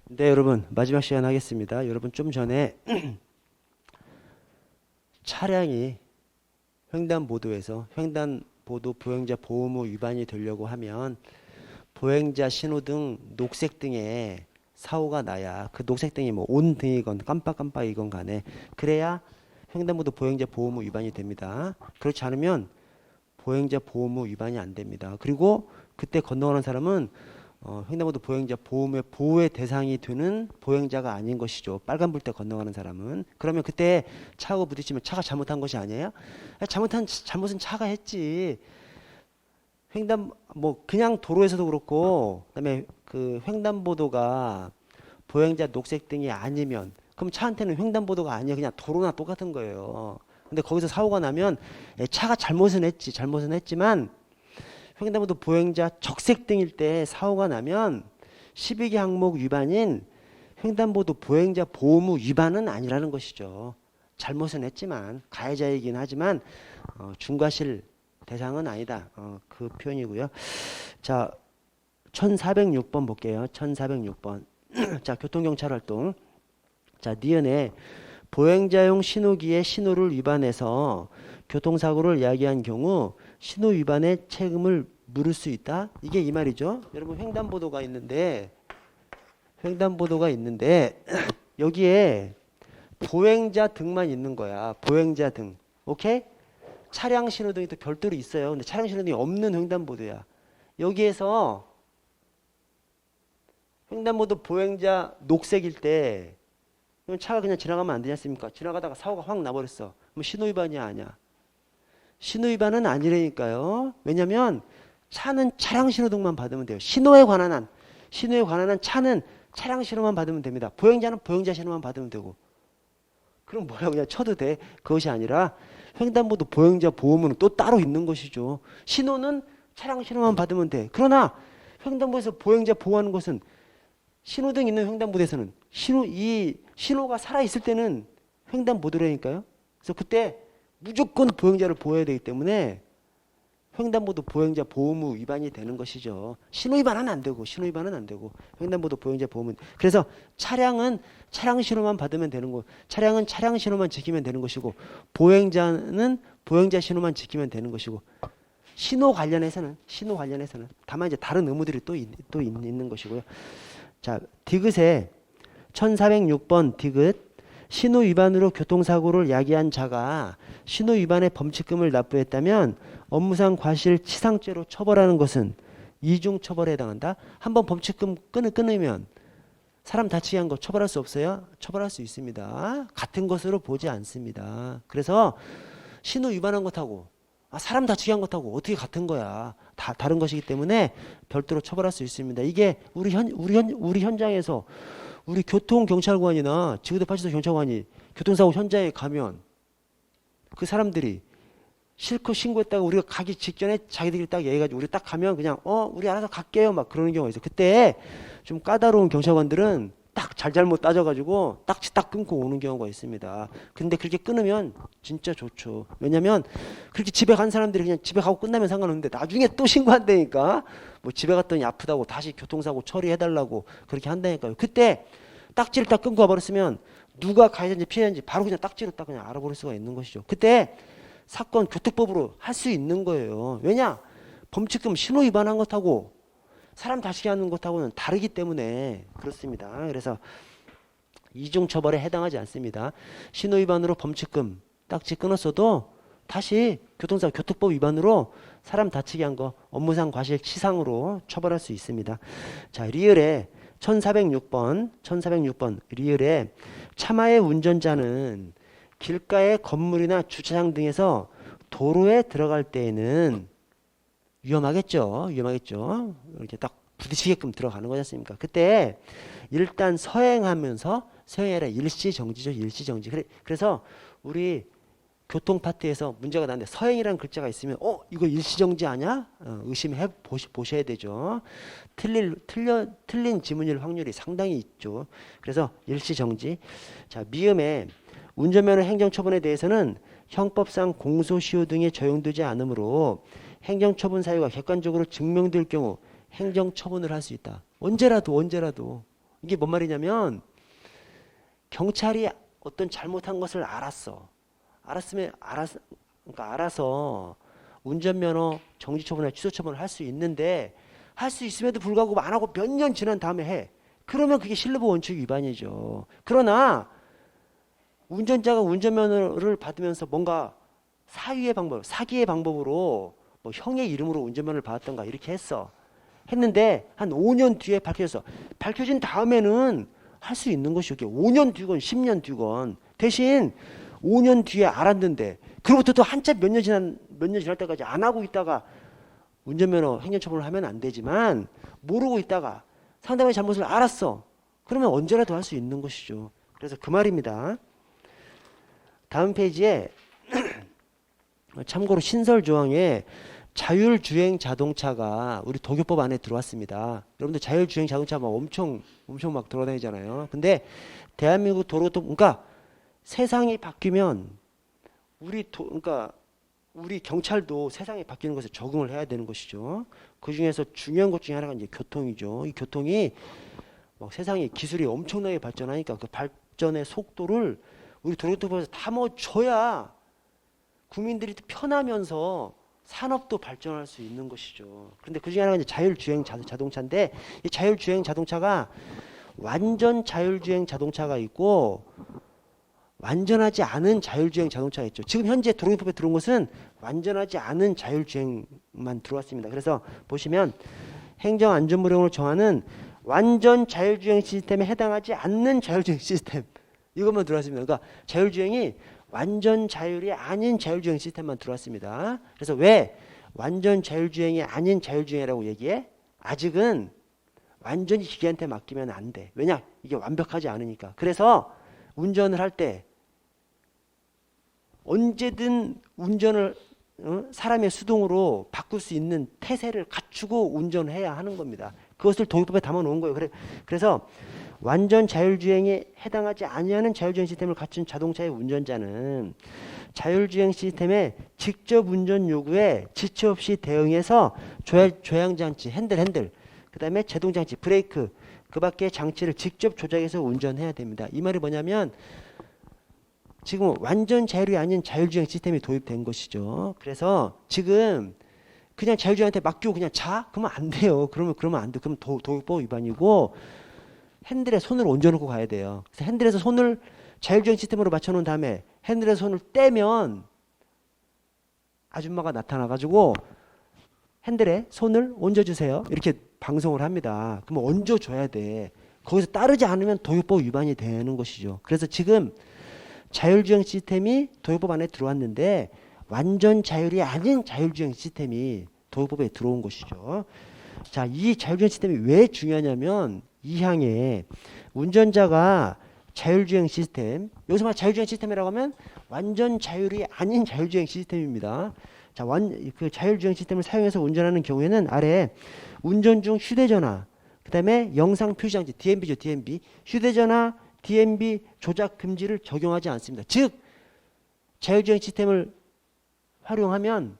네, 여러분 마지막 시간 하겠습니다. 여러분 좀 전에 차량이 횡단보도에서 횡단보도 보행자 보호무 위반이 되려고 하면 보행자 신호등 녹색 등에 사고가 나야 그 녹색 등이 뭐 온 등이건 깜빡깜빡이건 간에 그래야 횡단보도 보행자 보호무 위반이 됩니다. 그렇지 않으면 보행자 보호무 위반이 안 됩니다. 그리고 그때 건너가는 사람은 횡단보도 보행자 보호의 대상이 되는 보행자가 아닌 것이죠. 빨간불 때 건너가는 사람은. 그러면 그때 차하고 부딪히면 차가 잘못한 것이 아니에요? 잘못은 차가 했지. 그냥 도로에서도 그렇고, 그다음에 그 횡단보도가 보행자 녹색 등이 아니면, 그럼 차한테는 횡단보도가 아니야. 그냥 도로나 똑같은 거예요. 근데 거기서 사고가 나면 차가 잘못은 했지만, 횡단보도 보행자 적색등일 때 사고가 나면 12개 항목 위반인 횡단보도 보행자 보호무 위반은 아니라는 것이죠. 잘못은 했지만 가해자이긴 하지만 중과실 대상은 아니다. 그 표현이고요. 자, 1406번 볼게요. 1406번. 자, 교통경찰 활동. 자, 니은에 보행자용 신호기의 신호를 위반해서 교통사고를 야기한 경우 신호 위반의 책임을 물을 수 있다. 이게 이 말이죠. 여러분 횡단보도가 있는데 여기에 보행자 등만 있는 거야. 보행자 등. 오케이? 차량 신호등이 또 별도로 있어요. 근데 차량 신호등이 없는 횡단보도야. 여기에서 횡단보도 보행자 녹색일 때 차가 그냥 지나가면 안 되지 않습니까? 지나가다가 사고가 확 나버렸어. 그럼 신호 위반이야, 아니야? 신호 위반은 아니라니까요. 왜냐면 차는 차량 신호등만 받으면 돼요. 신호에 관한 한 차는 차량 신호만 받으면 됩니다. 보행자는 보행자 신호만 받으면 되고. 그럼 뭐야, 그냥 쳐도 돼. 그것이 아니라 횡단보도 보행자 보호무는 또 따로 있는 것이죠. 신호는 차량 신호만 받으면 돼. 그러나 횡단보도에서 보행자 보호하는 것은 신호등 있는 횡단보도에서는 신호가 살아있을 때는 횡단보도라니까요. 그래서 그때 무조건 보행자를 보호해야 되기 때문에 횡단보도 보행자 보호무 위반이 되는 것이죠. 신호 위반은 안 되고 횡단보도 보행자 보호무. 그래서 차량은 차량 신호만 받으면 되는 거. 차량은 차량 신호만 지키면 되는 것이고 보행자는 보행자 신호만 지키면 되는 것이고 신호 관련해서는 다만 이제 다른 의무들이 또 있는 것이고요. 자, 디귿에 1406번 디귿. 신호 위반으로 교통사고를 야기한 자가 신호 위반의 범칙금을 납부했다면 업무상 과실치상죄로 처벌하는 것은 이중 처벌에 해당한다. 한번 범칙금 끊으면 사람 다치게 한 거 처벌할 수 없어요? 처벌할 수 있습니다. 같은 것으로 보지 않습니다. 그래서 신호 위반한 것하고 사람 다치게 한 것하고 어떻게 같은 거야? 다 다른 것이기 때문에 별도로 처벌할 수 있습니다. 이게 우리 현장에서 우리 교통경찰관이나 지구대 파출소 경찰관이 교통사고 현장에 가면 그 사람들이 실컷 신고했다가 우리가 가기 직전에 자기들이 딱 얘기해가지고 우리 딱 가면 그냥 우리 알아서 갈게요 막 그러는 경우가 있어요. 그때 좀 까다로운 경찰관들은 딱 잘잘못 따져가지고 딱지 딱 끊고 오는 경우가 있습니다. 근데 그렇게 끊으면 진짜 좋죠. 왜냐면 그렇게 집에 간 사람들이 그냥 집에 가고 끝나면 상관없는데 나중에 또 신고한다니까. 뭐 집에 갔더니 아프다고 다시 교통사고 처리해달라고 그렇게 한다니까요. 그때 딱지를 딱 끊고 와버렸으면 누가 가해자인지 피해자인지 바로 그냥 딱지로 딱 그냥 알아버릴 수가 있는 것이죠. 그때 사건 교특법으로 할 수 있는 거예요. 왜냐? 범칙금 신호 위반한 것하고 사람 다치게 하는 것하고는 다르기 때문에 그렇습니다. 그래서 이중처벌에 해당하지 않습니다. 신호 위반으로 범칙금 딱지 끊었어도 다시 교통사고 교특법 위반으로 사람 다치게 한 거 업무상 과실치상으로 처벌할 수 있습니다. 자, 리을에 1406번 리을에 차마의 운전자는 길가의 건물이나 주차장 등에서 도로에 들어갈 때에는 위험하겠죠. 이렇게 딱 부딪히게끔 들어가는 거지 않습니까? 그때 일단 서행이 아니라 일시정지죠. 그래서 우리 교통 파트에서 문제가 나는데 서행이라는 글자가 있으면 이거 일시정지 아니야? 의심해 보셔야 되죠. 틀린 지문일 확률이 상당히 있죠. 그래서 일시정지. 자, 미음에 운전면허 행정처분에 대해서는 형법상 공소시효 등에 적용되지 않으므로 행정처분 사유가 객관적으로 증명될 경우 행정처분을 할 수 있다. 언제라도. 이게 뭔 말이냐면 경찰이 어떤 잘못한 것을 알았어. 그러니까 알아서 운전면허 정지처분이나 취소처분을 할 수 있는데 할 수 있음에도 불구하고 안 하고 몇 년 지난 다음에 해. 그러면 그게 실내보호 원칙 위반이죠. 그러나 운전자가 운전면허를 받으면서 뭔가 사기의 방법으로 뭐 형의 이름으로 운전면허를 받았던가 이렇게 했는데 한 5년 뒤에 밝혀졌어. 밝혀진 다음에는 할 수 있는 것이 이게 5년 뒤건 10년 뒤건 대신 5년 뒤에 알았는데 그로부터 또 한참 몇 년 지날 때까지 안 하고 있다가 운전면허 행정처분을 하면 안 되지만 모르고 있다가 상대방의 잘못을 알았어. 그러면 언제라도 할 수 있는 것이죠. 그래서 그 말입니다. 다음 페이지에 참고로 신설조항에 자율주행 자동차가 우리 도교법 안에 들어왔습니다. 여러분들 자율주행 자동차 막 엄청 막 돌아다니잖아요. 근데 대한민국 도로도 그러니까 세상이 바뀌면 그러니까 우리 경찰도 세상이 바뀌는 것에 적응을 해야 되는 것이죠. 그 중에서 중요한 것 중에 하나가 이제 교통이죠. 이 교통이 막 세상이 기술이 엄청나게 발전하니까 그 발전의 속도를 우리 도로교통법에서 다 줘야 국민들이 편하면서 산업도 발전할 수 있는 것이죠. 그런데 그 중에 하나가 이제 자율주행 자동차인데 이 자율주행 자동차가 완전 자율주행 자동차가 있고 완전하지 않은 자율주행 자동차가 있죠. 지금 현재 도로교통법에 들어온 것은 완전하지 않은 자율주행만 들어왔습니다. 그래서 보시면 행정안전무령으로 정하는 완전 자율주행 시스템에 해당하지 않는 자율주행 시스템 이것만 들어왔습니다. 그러니까 자율주행이 완전 자율이 아닌 자율주행 시스템만 들어왔습니다. 그래서 왜 완전 자율주행이 아닌 자율주행이라고 얘기해? 아직은 완전히 기계한테 맡기면 안 돼. 왜냐? 이게 완벽하지 않으니까. 그래서 운전을 할 때 언제든 운전을 사람의 수동으로 바꿀 수 있는 태세를 갖추고 운전해야 하는 겁니다. 그것을 도입법에 담아 놓은 거예요. 그래서 완전 자율주행에 해당하지 아니하는 자율주행 시스템을 갖춘 자동차의 운전자는 자율주행 시스템의 직접 운전 요구에 지체 없이 대응해서 조향장치, 핸들, 그 다음에 제동장치, 브레이크, 그 밖의 장치를 직접 조작해서 운전해야 됩니다. 이 말이 뭐냐면 지금 완전 자율이 아닌 자율주행 시스템이 도입된 것이죠. 그래서 지금 그냥 자율주행한테 맡기고 그냥 자? 그러면 안 돼요. 그러면 안 돼. 그러면 도입법 위반이고 핸들에 손을 얹어놓고 가야 돼요. 그래서 핸들에서 손을 자율주행 시스템으로 맞춰놓은 다음에 핸들에서 손을 떼면 아줌마가 나타나가지고 핸들에 손을 얹어주세요. 이렇게 방송을 합니다. 그러면 얹어줘야 돼. 거기서 따르지 않으면 도입법 위반이 되는 것이죠. 그래서 지금 자율주행 시스템이 도입법 안에 들어왔는데 완전 자율이 아닌 자율주행 시스템이 도입법에 들어온 것이죠. 자, 이 자율주행 시스템이 왜 중요하냐면 이 항에 운전자가 자율주행 시스템, 여기서 말 자율주행 시스템이라고 하면 완전 자율이 아닌 자율주행 시스템입니다. 자, 그 자율주행 시스템을 사용해서 운전하는 경우에는 아래 운전 중 휴대전화, 그 다음에 영상 표시장치, DMB죠, DMB. 휴대전화, DMB 조작 금지를 적용하지 않습니다. 즉, 자율주행 시스템을 활용하면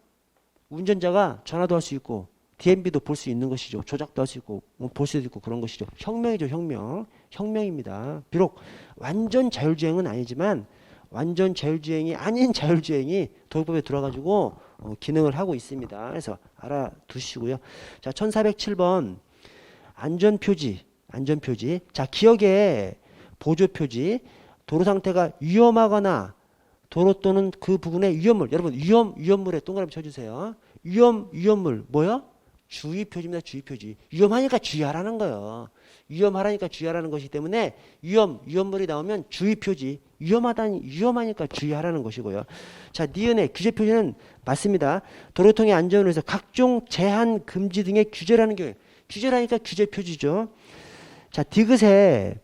운전자가 전화도 할 수 있고 DMB도 볼 수 있는 것이죠. 조작도 할 수 있고 볼 수도 있고 그런 것이죠. 혁명이죠. 혁명입니다. 비록 완전 자율주행은 아니지만 완전 자율주행이 아닌 자율주행이 도입법에 들어가지고 기능을 하고 있습니다. 그래서 알아두시고요. 자, 1407번 안전표지. 자, 기억에 보조표지. 도로 상태가 위험하거나 도로 또는 그 부근의 위험물. 여러분 위험물에 동그라미 쳐주세요. 위험물 뭐요? 주의표지입니다. 주의표지. 위험하니까 주의하라는 거예요. 위험하라니까 주의하라는 것이기 때문에 위험물이 나오면 주의표지. 위험하니까 주의하라는 것이고요. 자, 니은의 규제표지는 맞습니다. 도로통의 안전을 위해서 각종 제한, 금지 등의 규제라는 경우에 규제라니까 규제표지죠. 자, 디귿에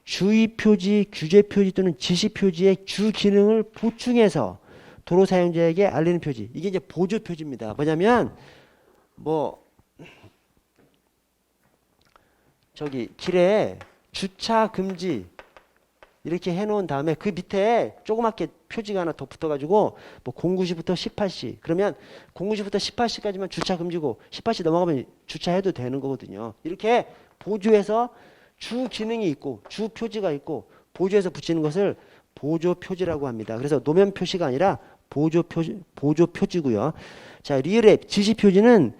주의표지, 규제표지 또는 지시표지의 주기능을 보충해서 도로 사용자에게 알리는 표지. 이게 이제 보조표지입니다. 뭐냐면 저기 길에 주차 금지 이렇게 해놓은 다음에 그 밑에 조그맣게 표지가 하나 더 붙어가지고 09시부터 18시 그러면 09시부터 18시까지만 주차 금지고 18시 넘어가면 주차해도 되는 거거든요. 이렇게 보조해서 주 기능이 있고 주 표지가 있고 보조해서 붙이는 것을 보조 표지라고 합니다. 그래서 노면 표시가 아니라 보조 표지고요. 자, 리을의 지시 표지는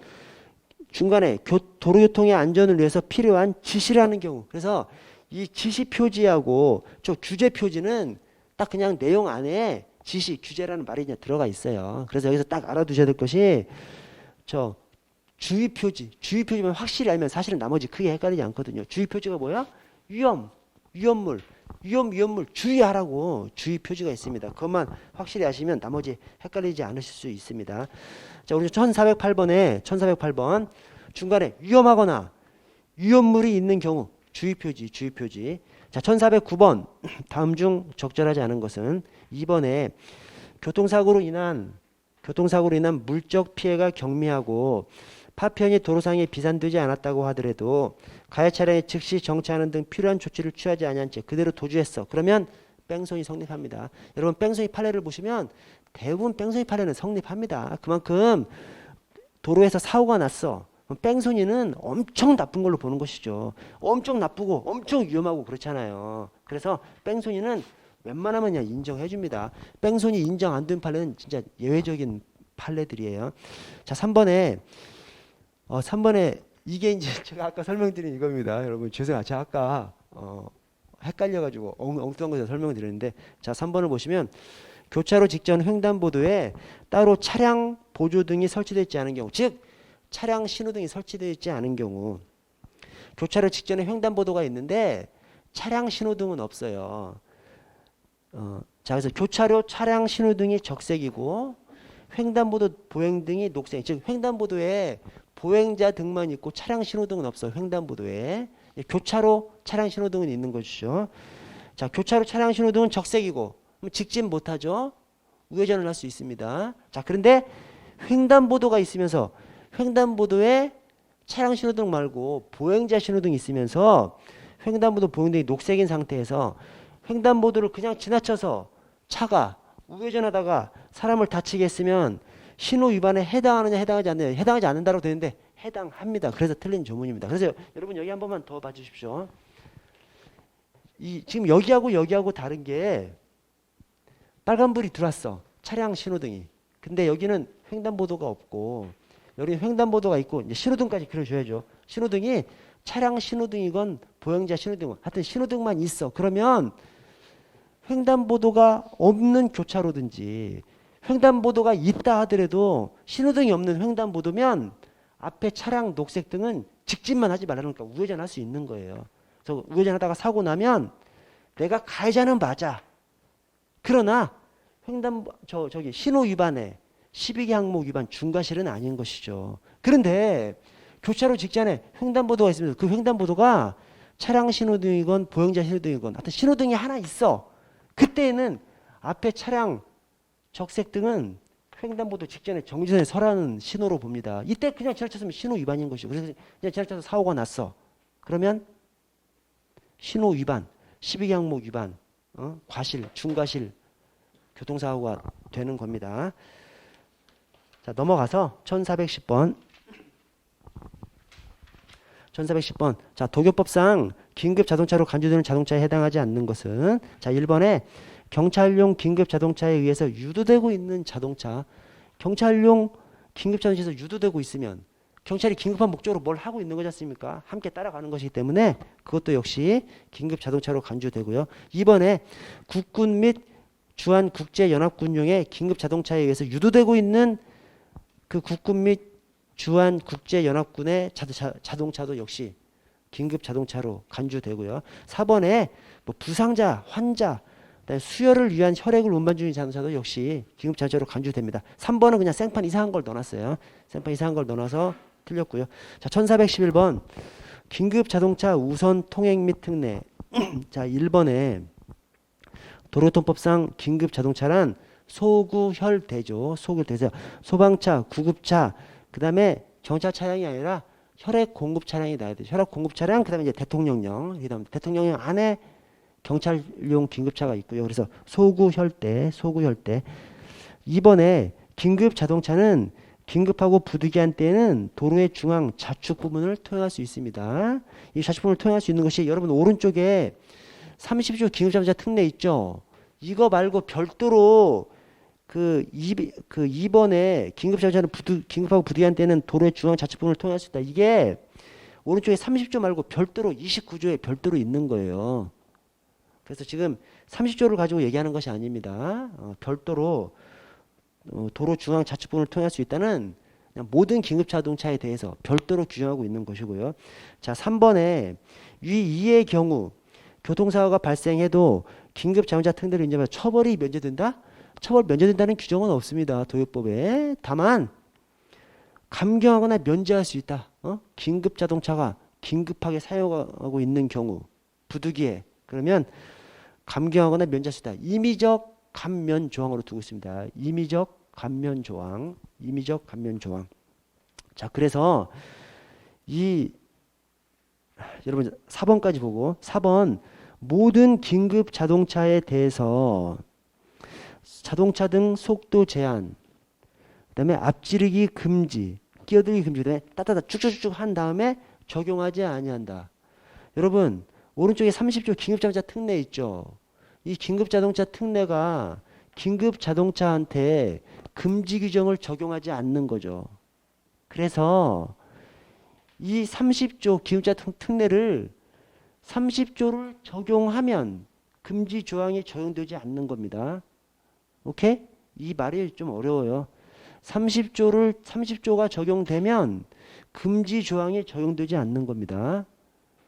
중간에 도로교통의 안전을 위해서 필요한 지시라는 경우. 그래서 이 지시 표지하고 저 규제 표지는 딱 그냥 내용 안에 지시, 규제라는 말이 이제 들어가 있어요. 그래서 여기서 딱 알아두셔야 될 것이 저 주의 표지만 확실히 알면 사실은 나머지 크게 헷갈리지 않거든요. 주의 표지가 뭐야? 위험물 주의하라고 주의 표지가 있습니다. 그것만 확실히 아시면 나머지 헷갈리지 않으실 수 있습니다. 자, 우리 1408번 중간에 위험하거나 위험물이 있는 경우 주의 표지. 자, 1409번 다음 중 적절하지 않은 것은 2번에 교통사고로 인한 물적 피해가 경미하고 파편이 도로상에 비산되지 않았다고 하더라도 가해 차량에 즉시 정차하는 등 필요한 조치를 취하지 아니한 채 그대로 도주했어. 그러면 뺑소니 성립합니다. 여러분 뺑소니 판례를 보시면 대부분 뺑소니 판례는 성립합니다. 그만큼 도로에서 사고가 났어. 뺑소니는 엄청 나쁜 걸로 보는 것이죠. 엄청 나쁘고 엄청 위험하고 그렇잖아요. 그래서 뺑소니는 웬만하면 그냥 인정해 줍니다. 뺑소니 인정 안 된 판례는 진짜 예외적인 판례들이에요. 자, 3번에 이게 이제 제가 아까 설명드린 이겁니다. 여러분 죄송해요. 제가 아까 헷갈려가지고 엉뚱한 거 설명을 드렸는데, 자 3번을 보시면 교차로 직전 횡단보도에 따로 차량 보조등이 설치되어 있지 않은 경우, 즉 차량 신호등이 설치되어 있지 않은 경우, 교차로 직전에 횡단보도가 있는데 차량 신호등은 없어요. 자, 그래서 교차로 차량 신호등이 적색이고 횡단보도 보행등이 녹색, 즉 횡단보도에 보행자 등만 있고 차량 신호등은 없어요. 횡단보도에. 교차로 차량 신호등은 있는 것이죠. 자, 교차로 차량 신호등은 적색이고 직진 못하죠. 우회전을 할 수 있습니다. 자, 그런데 횡단보도가 있으면서 횡단보도에 차량 신호등 말고 보행자 신호등이 있으면서 횡단보도 보행등이 녹색인 상태에서 횡단보도를 그냥 지나쳐서 차가 우회전하다가 사람을 다치게 했으면 신호 위반에 해당하느냐 해당하지 않느냐, 해당하지 않는다고 되는데 해당합니다. 그래서 틀린 조문입니다. 그래서 여러분 여기 한 번만 더 봐주십시오. 지금 여기하고 다른 게 빨간불이 들어왔어. 차량 신호등이. 근데 여기는 횡단보도가 없고 여기는 횡단보도가 있고 이제 신호등까지 그려줘야죠. 신호등이 차량 신호등이건 보행자 신호등이건 하여튼 신호등만 있어. 그러면 횡단보도가 없는 교차로든지 횡단보도가 있다 하더라도 신호등이 없는 횡단보도면 앞에 차량 녹색등은 직진만 하지 말라는 거니까 우회전할 수 있는 거예요. 그래서 우회전하다가 사고 나면 내가 가해자는 맞아. 그러나 저기 신호 위반에 12개 항목 위반 중과실은 아닌 것이죠. 그런데 교차로 직전에 횡단보도가 있으면서 그 횡단보도가 차량 신호등이건 보행자 신호등이건 하여튼 신호등이 하나 있어. 그때는 앞에 차량 적색등은 횡단보도 직전에 정지선에 서라는 신호로 봅니다. 이때 그냥 지나쳤으면 신호 위반인 것이죠. 그래서 그냥 지나쳐서 사고가 났어. 그러면 신호 위반, 12개 항목 위반, 과실, 중과실 교통사고가 되는 겁니다. 자, 넘어가서 1410번. 자, 도교법상 긴급 자동차로 간주되는 자동차에 해당하지 않는 것은, 자, 1번에 경찰용 긴급 자동차에 의해서 유도되고 있는 자동차. 경찰용 긴급 자동차에서 유도되고 있으면 경찰이 긴급한 목적으로 뭘 하고 있는 거지 않습니까? 함께 따라가는 것이기 때문에 그것도 역시 긴급 자동차로 간주되고요. 2번에 국군 및 주한 국제연합군용의 긴급 자동차에 의해서 유도되고 있는 그 국군 및 주한 국제연합군의 자동차도 역시 긴급 자동차로 간주되고요. 4번에 뭐 부상자, 환자, 수혈을 위한 혈액을 운반 중인 자동차도 역시 긴급 자동차로 간주됩니다. 3번은 그냥 생판 이상한 걸 넣어놨어요. 생판 이상한 걸 넣어놔서 틀렸고요. 자, 1411번 긴급 자동차 우선 통행 및 특례. 자, 1번에 도로교통법상 긴급 자동차란 소구혈대죠. 소구혈대죠. 소방차, 구급차, 그 다음에 경찰 차량이 아니라 혈액 공급 차량이 나야 돼요. 혈액 공급 차량, 그 다음에 이제 대통령령, 그 다음에 대통령령 안에 경찰용 긴급차가 있고요. 그래서 소구혈대. 2번에 긴급 자동차는 긴급하고 부득이한 때에는 도로의 중앙 좌측 부분을 통행할 수 있습니다. 이 좌측 부분을 통행할 수 있는 것이 여러분 오른쪽에 30조 긴급자동차 특례 있죠. 이거 말고 별도로 그 2번에 긴급자동차는 긴급하고 부득이한 때는 도로의 중앙 좌측 부분을 통행할 수 있다. 이게 오른쪽에 30조 말고 별도로 29조에 별도로 있는 거예요. 그래서 지금 30조를 가지고 얘기하는 것이 아닙니다. 별도로 도로 중앙 좌측 부분을 통행할 수 있다는 그냥 모든 긴급자동차에 대해서 별도로 규정하고 있는 것이고요. 자, 3번에 위 2의 경우 교통사고가 발생해도 긴급자동차 특례를 인정하면 처벌이 면제된다? 처벌 면제된다는 규정은 없습니다. 도요법에. 다만 감경하거나 면제할 수 있다. 긴급자동차가 긴급하게 사용하고 있는 경우 부득이해. 그러면 감경하거나 면제할 수 있다. 임의적 감면 조항으로 두고 있습니다. 임의적 감면 조항. 임의적 감면 조항. 자, 그래서 여러분 4번까지 보고 4번 모든 긴급 자동차에 대해서 자동차 등 속도 제한, 그다음에 앞지르기 금지, 끼어들기 금지, 그다음에 따따따 쭉쭉쭉 한 다음에 적용하지 아니한다. 여러분 오른쪽에 30조 긴급자동차 특례 있죠. 이 긴급자동차 특례가 긴급자동차한테 금지 규정을 적용하지 않는 거죠. 그래서 이 30조 긴급자동차 특례를 30조를 적용하면 금지 조항이 적용되지 않는 겁니다. 오케이? 이 말이 좀 어려워요. 30조가 적용되면 금지 조항이 적용되지 않는 겁니다.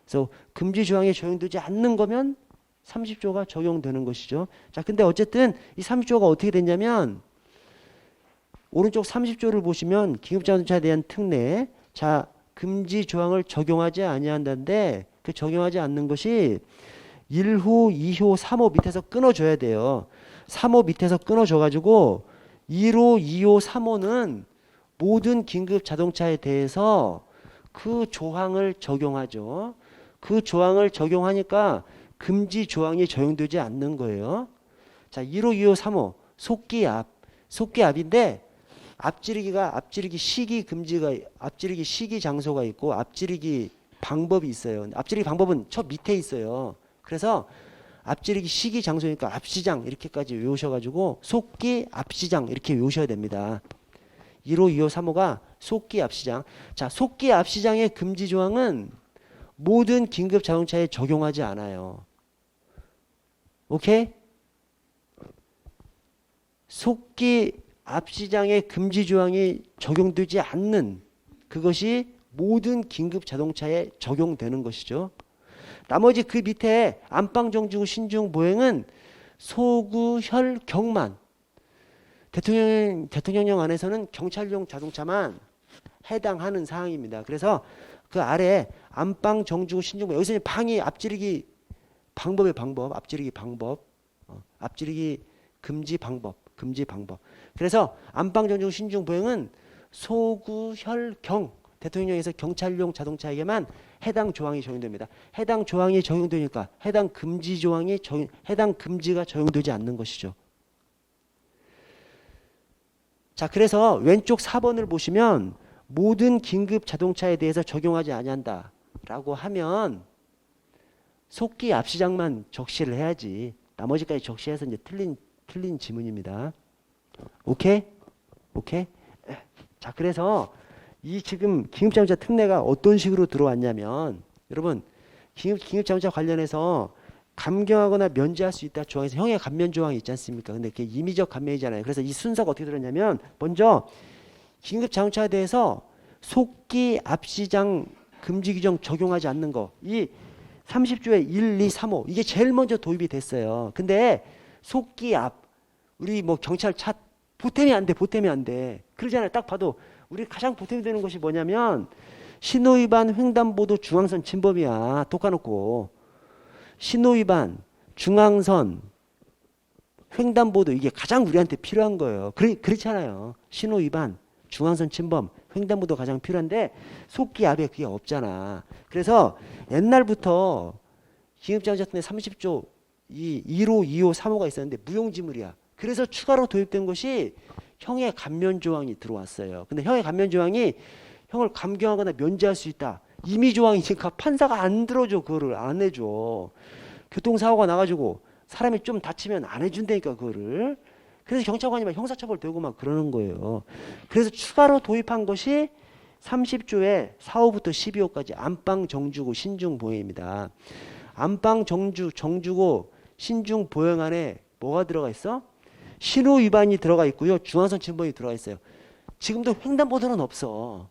그래서 금지 조항이 적용되지 않는 거면 30조가 적용되는 것이죠. 자, 근데 어쨌든 이 30조가 어떻게 됐냐면 오른쪽 30조를 보시면 긴급자동차에 대한 특례, 자, 금지 조항을 적용하지 아니한다는데 그 적용하지 않는 것이 1호, 2호, 3호 밑에서 끊어줘야 돼요. 3호 밑에서 끊어줘가지고 1호, 2호, 3호는 모든 긴급 자동차에 대해서 그 조항을 적용하죠. 그 조항을 적용하니까 금지 조항이 적용되지 않는 거예요. 자, 1호, 2호, 3호 속기압인데 앞지르기 시기 금지가 앞지르기 시기 장소가 있고 앞지르기 방법이 있어요. 앞지르기 방법은 저 밑에 있어요. 그래서 앞지르기 시기 장소니까 앞시장 이렇게까지 외우셔가지고 속기 앞시장 이렇게 외우셔야 됩니다. 1호, 2호, 3호가 속기 앞시장. 자, 속기 앞시장의 금지 조항은 모든 긴급 자동차에 적용하지 않아요. 오케이? 속기 앞시장의 금지 조항이 적용되지 않는 그것이 모든 긴급 자동차에 적용되는 것이죠. 나머지 그 밑에 안방 정지구 신중 보행은 소구 혈 경만 대통령령 안에서는 경찰용 자동차만 해당하는 사항입니다. 그래서 그 아래 안방 정지구 신중 보행 여기서 방이 앞지르기 방법의 방법 앞지르기 방법 앞지르기 금지 방법 그래서 안방 정지구 신중 보행은 소구 혈 경 대통령령에서 경찰용 자동차에게만 해당 조항이 적용됩니다. 해당 조항이 적용되니까 해당 금지가 적용되지 않는 것이죠. 자, 그래서 왼쪽 4번을 보시면 모든 긴급 자동차에 대해서 적용하지 아니한다라고 하면 속기 앞시장만 적시를 해야지 나머지까지 적시해서 이제 틀린 지문입니다. 오케이? 자, 그래서 이 지금 긴급자동차 특례가 어떤 식으로 들어왔냐면 여러분 긴급자동차 관련해서 감경하거나 면제할 수 있다 조항에서 형의 감면 조항이 있지 않습니까? 근데 그게 임의적 감면이잖아요. 그래서 이 순서가 어떻게 들었냐면 먼저 긴급자동차에 대해서 속기 앞시장 금지 규정 적용하지 않는 거 이 30조의 1, 2, 3호 이게 제일 먼저 도입이 됐어요. 근데 속기 앞 우리 뭐 경찰 차 보탬이 안 돼. 그러잖아요. 딱 봐도 우리 가장 보탬이 되는 것이 뭐냐면 신호위반 횡단보도 중앙선 침범이야. 독가놓고 신호위반 중앙선 횡단보도 이게 가장 우리한테 필요한 거예요. 그렇잖아요. 신호위반 중앙선 침범 횡단보도 가장 필요한데 속기 앞에 그게 없잖아. 그래서 옛날부터 긴급자동차 특례 30조 이 1호, 2호, 3호가 있었는데 무용지물이야. 그래서 추가로 도입된 것이 형의 감면 조항이 들어왔어요. 근데 형의 감면 조항이 형을 감경하거나 면제할 수 있다. 임의 조항이니까 판사가 안 들어줘. 그거를 안 해줘. 교통사고가 나가지고 사람이 좀 다치면 안 해준다니까 그거를. 그래서 경찰관이 막 형사처벌 되고 막 그러는 거예요. 그래서 추가로 도입한 것이 30조의 4호부터 12호까지 안방 정주고 신중 보행입니다. 안방 정주고 신중 보행 안에 뭐가 들어가 있어? 신호 위반이 들어가 있고요. 중앙선 침범이 들어가 있어요. 지금도 횡단보도는 없어.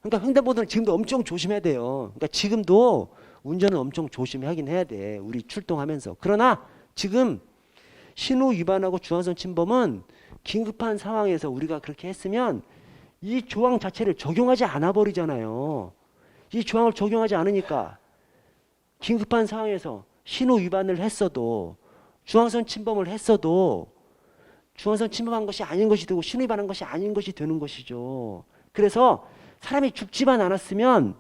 그러니까 횡단보도는 지금도 엄청 조심해야 돼요. 그러니까 지금도 운전은 엄청 조심하긴 해야 돼. 우리 출동하면서. 그러나 지금 신호 위반하고 중앙선 침범은 긴급한 상황에서 우리가 그렇게 했으면 이 조항 자체를 적용하지 않아 버리잖아요. 이 조항을 적용하지 않으니까 긴급한 상황에서 신호 위반을 했어도 중앙선 침범을 했어도 중앙선 침범한 것이 아닌 것이 되고 신호 위반한 것이 아닌 것이 되는 것이죠. 그래서 사람이 죽지만 않았으면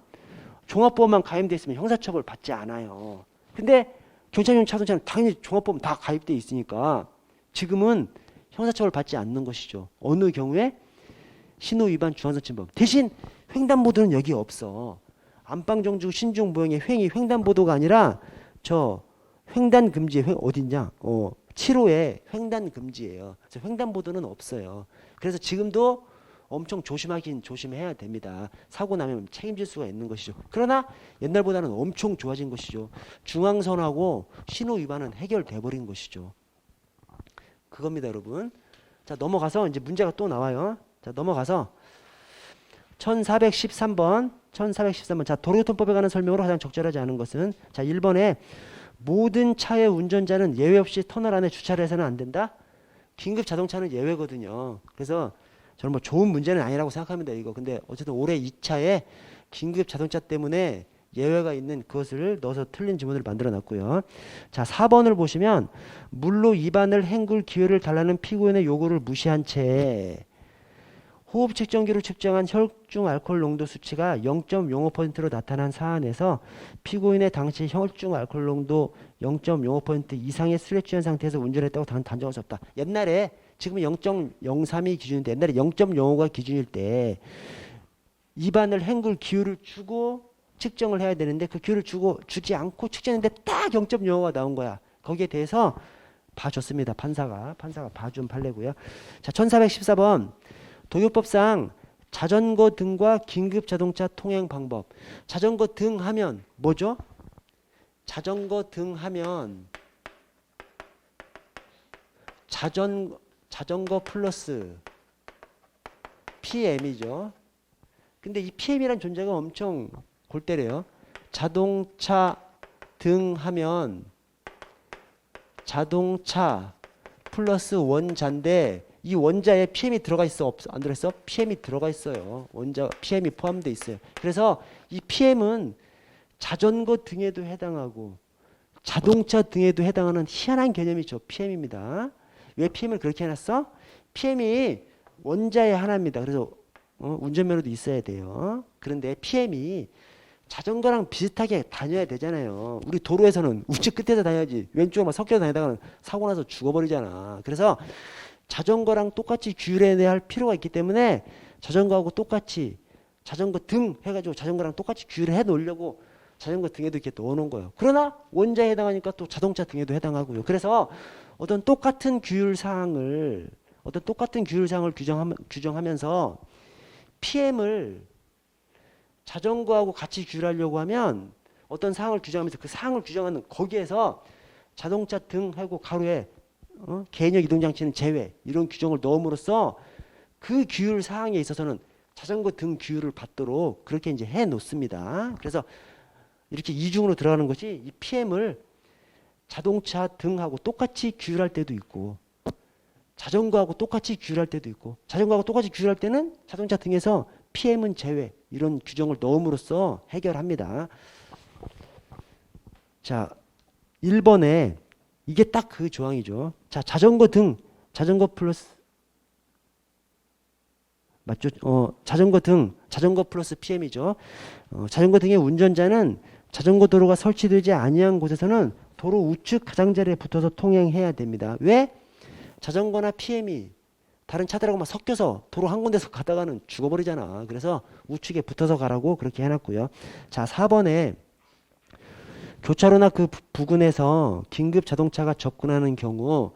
종합보험만 가입돼 있으면 형사처벌 받지 않아요. 근데 경찰용 자동차는 당연히 종합보험 다 가입돼 있으니까 지금은 형사처벌 받지 않는 것이죠. 어느 경우에? 신호 위반 중앙선 침범. 대신 횡단보도는 여기 없어. 안방정주 신중보행의 횡이 횡단보도가 아니라 저 횡단 금지 어딨냐? 7호에 횡단 금지예요. 그래서 횡단보도는 없어요. 그래서 지금도 엄청 조심하긴 조심해야 됩니다. 사고 나면 책임질 수가 있는 것이죠. 그러나 옛날보다는 엄청 좋아진 것이죠. 중앙선하고 신호 위반은 해결돼 버린 것이죠. 그겁니다, 여러분. 자, 넘어가서 이제 문제가 또 나와요. 자, 넘어가서 1413번. 자, 도로교통법에 관한 설명으로 가장 적절하지 않은 것은 자, 1번에 모든 차의 운전자는 예외 없이 터널 안에 주차를 해서는 안 된다. 긴급 자동차는 예외거든요. 그래서 저는 뭐 좋은 문제는 아니라고 생각합니다. 이거. 근데 어쨌든 올해 2차에 긴급 자동차 때문에 예외가 있는 그것을 넣어서 틀린 지문을 만들어 놨고요. 자, 4번을 보시면 물로 입안을 헹굴 기회를 달라는 피고인의 요구를 무시한 채 호흡 측정기로 측정한 혈중 알코올 농도 수치가 0.05%로 나타난 사안에서 피고인의 당시 혈중 알코올 농도 0.05% 이상의 술에 취한 상태에서 운전했다고 단정할 수 없다. 옛날에 지금은 0.03이 기준인데 옛날에 0.05가 기준일 때 입안을 헹굴 기호를 주고 측정을 해야 되는데 그 기호를 주지 않고 측정했는데 딱 0.05가 나온 거야. 거기에 대해서 봐줬습니다. 판사가 봐준 판례고요. 자, 1414번 도요법상 자전거 등과 긴급 자동차 통행 방법. 자전거 등 하면 뭐죠? 자전거 등 하면 자전거 플러스 PM이죠. 근데 이 PM이란 존재가 엄청 골 때려요. 자동차 등 하면 자동차 플러스 원자인데 이 원자에 PM이 들어가 있어? 없어? 안 들어있어? PM이 들어가 있어요. 원자 PM이 포함되어 있어요. 그래서 이 PM은 자전거 등에도 해당하고 자동차 등에도 해당하는 희한한 개념이죠. PM입니다. 왜 PM을 그렇게 해놨어? PM이 원자의 하나입니다. 그래서 운전면허도 있어야 돼요. 그런데 PM이 자전거랑 비슷하게 다녀야 되잖아요. 우리 도로에서는 우측 끝에서 다녀야지 왼쪽으로 막 섞여 다니다가는 사고 나서 죽어버리잖아. 그래서 자전거랑 똑같이 규율해야 할 필요가 있기 때문에 자전거하고 똑같이 자전거 등 해가지고 자전거랑 똑같이 규율을 해 놓으려고 자전거 등에도 이렇게 넣어놓은 거예요. 그러나 원자에 해당하니까 또 자동차 등에도 해당하고요. 그래서 어떤 똑같은 규율 사항을 규정하면서 PM을 자전거하고 같이 규율하려고 하면 어떤 사항을 규정하면서 그 사항을 규정하는 거기에서 자동차 등 하고 가로에 개인적 이동장치는 제외 이런 규정을 넣음으로써 그 규율 사항에 있어서는 자전거 등 규율을 받도록 그렇게 이제 해 놓습니다. 그래서 이렇게 이중으로 들어가는 것이 이 PM을 자동차 등하고 똑같이 규율할 때도 있고 자전거하고 똑같이 규율할 때도 있고 자전거하고 똑같이 규율할 때는 자동차 등에서 PM은 제외 이런 규정을 넣음으로써 해결합니다. 자, 1번에 이게 딱 그 조항이죠. 자, 자전거 등, 자전거 플러스 맞죠? 자전거 등, 자전거 플러스 PM이죠. 자전거 등의 운전자는 자전거 도로가 설치되지 아니한 곳에서는 도로 우측 가장자리에 붙어서 통행해야 됩니다. 왜? 자전거나 PM이 다른 차들하고 막 섞여서 도로 한 군데서 가다가는 죽어버리잖아. 그래서 우측에 붙어서 가라고 그렇게 해놨고요. 자, 4번에 교차로나 그 부근에서 긴급 자동차가 접근하는 경우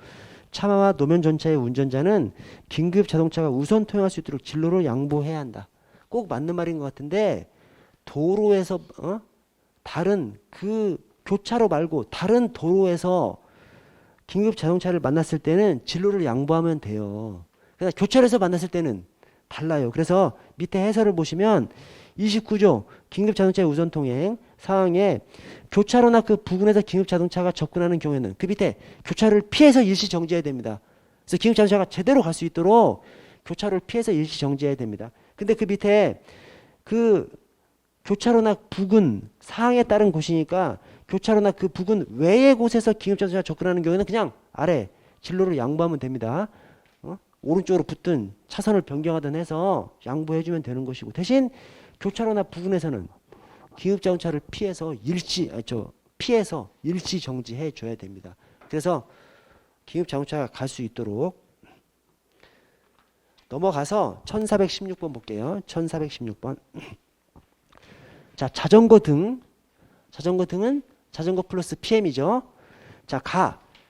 차와 노면 전차의 운전자는 긴급 자동차가 우선 통행할 수 있도록 진로를 양보해야 한다. 꼭 맞는 말인 것 같은데 도로에서 다른 그 교차로 말고 다른 도로에서 긴급 자동차를 만났을 때는 진로를 양보하면 돼요. 그러나 교차로에서 만났을 때는 달라요. 그래서 밑에 해설을 보시면 29조 긴급 자동차의 우선 통행 사항에 교차로나 그 부근에서 긴급 자동차가 접근하는 경우에는 그 밑에 교차로를 피해서 일시 정지해야 됩니다. 그래서 긴급 자동차가 제대로 갈 수 있도록 교차로를 피해서 일시 정지해야 됩니다. 근데 그 밑에 그 교차로나 부근 사항에 따른 곳이니까 교차로나 그 부근 외의 곳에서 긴급자동차가 접근하는 경우에는 그냥 아래 진로를 양보하면 됩니다. 오른쪽으로 붙든 차선을 변경하든 해서 양보해주면 되는 것이고 대신 교차로나 부근에서는 긴급자동차를 피해서 일시 정지해 줘야 됩니다. 그래서 긴급자동차가 갈 수 있도록 넘어가서 1416번 볼게요. 1416번. 자, 자전거 등은 자전거 플러스 PM이죠. 자,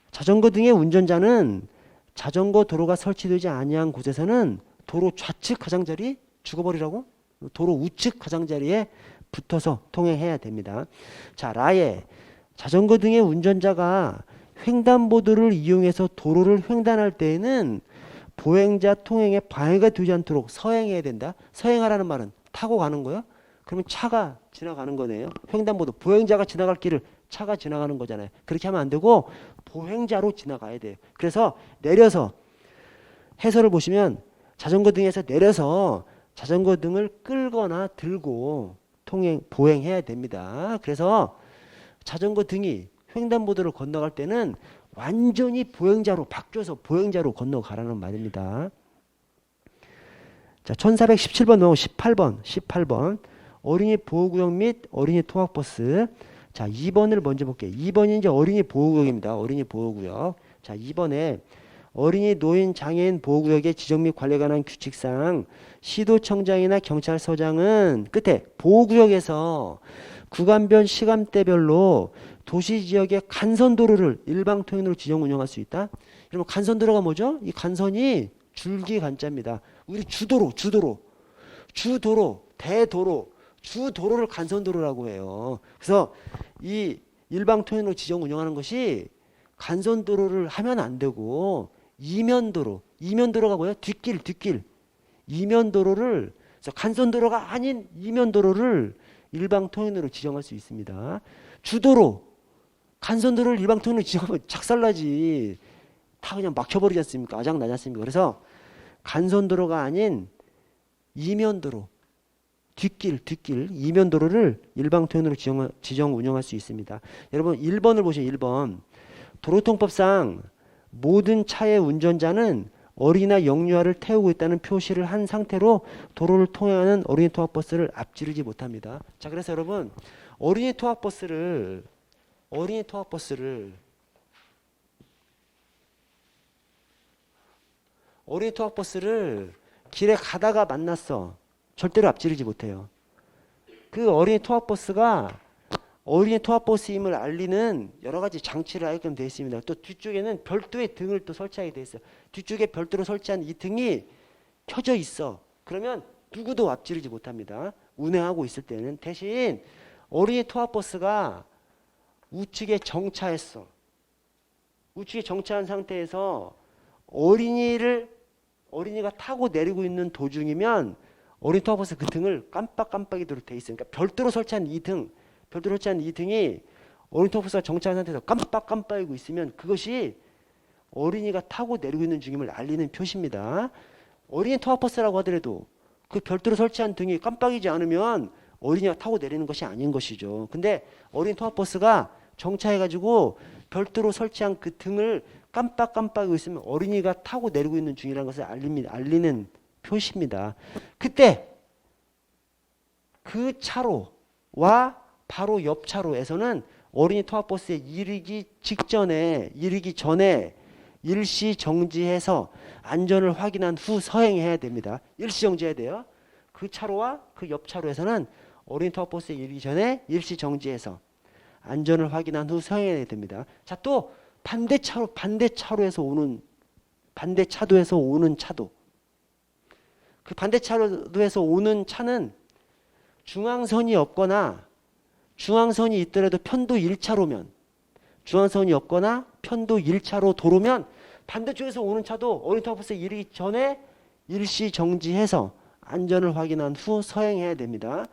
자전거 등의 운전자는 자전거 도로가 설치되지 아니한 곳에서는 도로 좌측 가장자리 죽어버리라고? 도로 우측 가장자리에 붙어서 통행해야 됩니다. 자, 라에 자전거 등의 운전자가 횡단보도를 이용해서 도로를 횡단할 때에는 보행자 통행에 방해가 되지 않도록 서행해야 된다. 서행하라는 말은 타고 가는 거예요. 그러면 차가 지나가는 거네요. 횡단보도 보행자가 지나갈 길을 차가 지나가는 거잖아요. 그렇게 하면 안 되고 보행자로 지나가야 돼요. 그래서 내려서 해설을 보시면 자전거 등에서 내려서 자전거 등을 끌거나 들고 보행해야 됩니다. 그래서 자전거 등이 횡단보도를 건너갈 때는 완전히 보행자로 바뀌어서 보행자로 건너가라는 말입니다. 자, 1417번 넘어 18번. 어린이 보호구역 및 어린이 통학버스. 자, 2번을 먼저 볼게요. 2번이 이제 어린이 보호구역입니다. 어린이 보호구역. 자, 2번에 어린이 노인 장애인 보호구역의 지정 및 관리에 관한 규칙상 시도청장이나 경찰서장은 끝에 보호구역에서 구간별 시간대별로 도시지역의 간선도로를 일방통행으로 지정 운영할 수 있다. 여러분 간선도로가 뭐죠? 이 간선이 줄기 간자입니다. 우리 주도로, 대도로, 주도로를 간선도로라고 해요. 그래서 이 일방통행으로 지정 운영하는 것이 간선도로를 하면 안 되고 이면도로가 뭐예요? 뒷길. 이면도로를 그래서 간선도로가 아닌 이면도로를 일방통행으로 지정할 수 있습니다. 주도로, 간선도로를 일방통행으로 지정하면 작살나지. 다 그냥 막혀버리지 않습니까? 아장나지 않습니까? 그래서 간선도로가 아닌 이면도로, 뒷길, 이면도로를 일방통행으로 지정 운영할 수 있습니다. 여러분 1번을 보세요. 1번. 도로통법상 모든 차의 운전자는 어린이나 영유아를 태우고 있다는 표시를 한 상태로 도로를 통행하는 어린이 통학버스를 앞지르지 못합니다. 자, 그래서 여러분 어린이 통학버스를 길에 가다가 만났어. 절대로 앞지르지 못해요. 그 어린이 통학버스가 어린이 통학버스임을 알리는 여러 가지 장치를 하게끔 되어 있습니다. 또 뒤쪽에는 별도의 등을 또 설치하게 되어 있어요. 뒤쪽에 별도로 설치한 이 등이 켜져 있어. 그러면 누구도 앞지르지 못합니다. 운행하고 있을 때는. 대신 어린이 통학버스가 우측에 정차했어. 우측에 정차한 상태에서 어린이가 타고 내리고 있는 도중이면 어린이 통학버스 그 등을 깜빡이도록 되어 있어요. 그러니까 별도로 설치한 이 등이 어린이 통학버스가 정차한 상태에서 깜빡이고 있으면 그것이 어린이가 타고 내리고 있는 중임을 알리는 표시입니다. 어린이 통학버스라고 하더라도 그 별도로 설치한 등이 깜빡이지 않으면 어린이가 타고 내리는 것이 아닌 것이죠. 근데 어린이 통학버스가 정차해가지고 별도로 설치한 그 등을 깜빡이고 있으면 어린이가 타고 내리고 있는 중이라는 것을 알리는 표시입니다. 그때 그 차로와 바로 옆 차로에서는 어린이 통학버스에 이르기 전에 일시 정지해서 안전을 확인한 후 서행해야 됩니다. 일시 정지해야 돼요. 그 차로와 그 옆 차로에서는 어린이 투학버스에 이르기 전에 일시 정지해서 안전을 확인한 후 서행해야 됩니다. 자, 또 반대 차로에서 오는 반대 차도에서 오는 차도. 그 반대 차로에서 오는 차는 중앙선이 없거나 중앙선이 있더라도 편도 1차로면 중앙선이 없거나 편도 1차로 도로면 반대쪽에서 오는 차도 어린이 투학버스에 이르기 전에 일시 정지해서 안전을 확인한 후 서행해야 됩니다.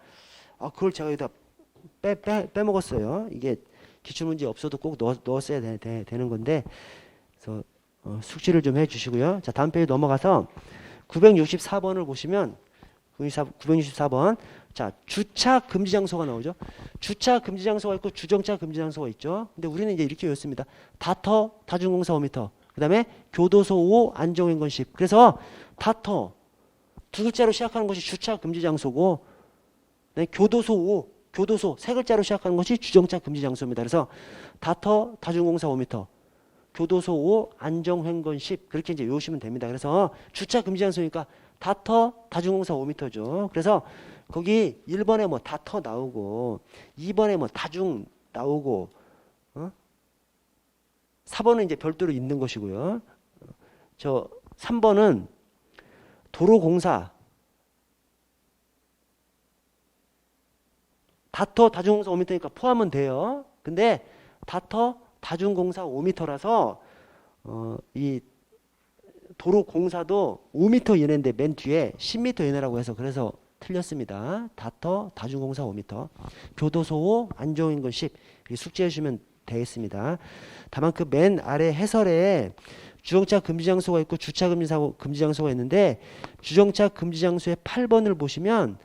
아, 그걸 제가 여기다 빼먹었어요. 이게 기출문제 없어도 꼭 넣었어야 되는 건데, 그래서 숙지를 좀 해주시고요. 자, 다음 페이지 넘어가서 964번을 보시면 964번. 자, 주차 금지 장소가 나오죠. 주차 금지 장소가 있고 주정차 금지 장소가 있죠. 근데 우리는 이제 이렇게 외웠습니다. 다터 다중공사 5m. 그다음에 교도소 5 안정행건 10. 그래서 다터 두 글자로 시작하는 것이 주차 금지 장소고, 교도소 5, 교도소 세 글자로 시작하는 것이 주정차 금지 장소입니다. 그래서 다터 다중공사 5m, 교도소 5 안정행건 10 그렇게 이제 외우시면 됩니다. 그래서 주차 금지 장소니까 다터 다중공사 5m죠. 그래서 거기 1번에 뭐 다터 나오고 2번에 뭐 다중 나오고 4번은 이제 별도로 있는 것이고요. 저 3번은 도로공사 다터 다중공사 5m니까 포함은 돼요. 근데 다터 다중공사 5m라서 이 도로공사도 5m 이내인데 맨 뒤에 10m 이내라고 해서 그래서 틀렸습니다. 다터 다중공사 5m, 교도소 5 안정행건 10 이렇게 숙지해 주시면 되겠습니다. 다만 그 맨 아래 해설에 주정차 금지 장소가 있고 주차 금지 장소가 있는데 주정차 금지 장소의 8번을 보시면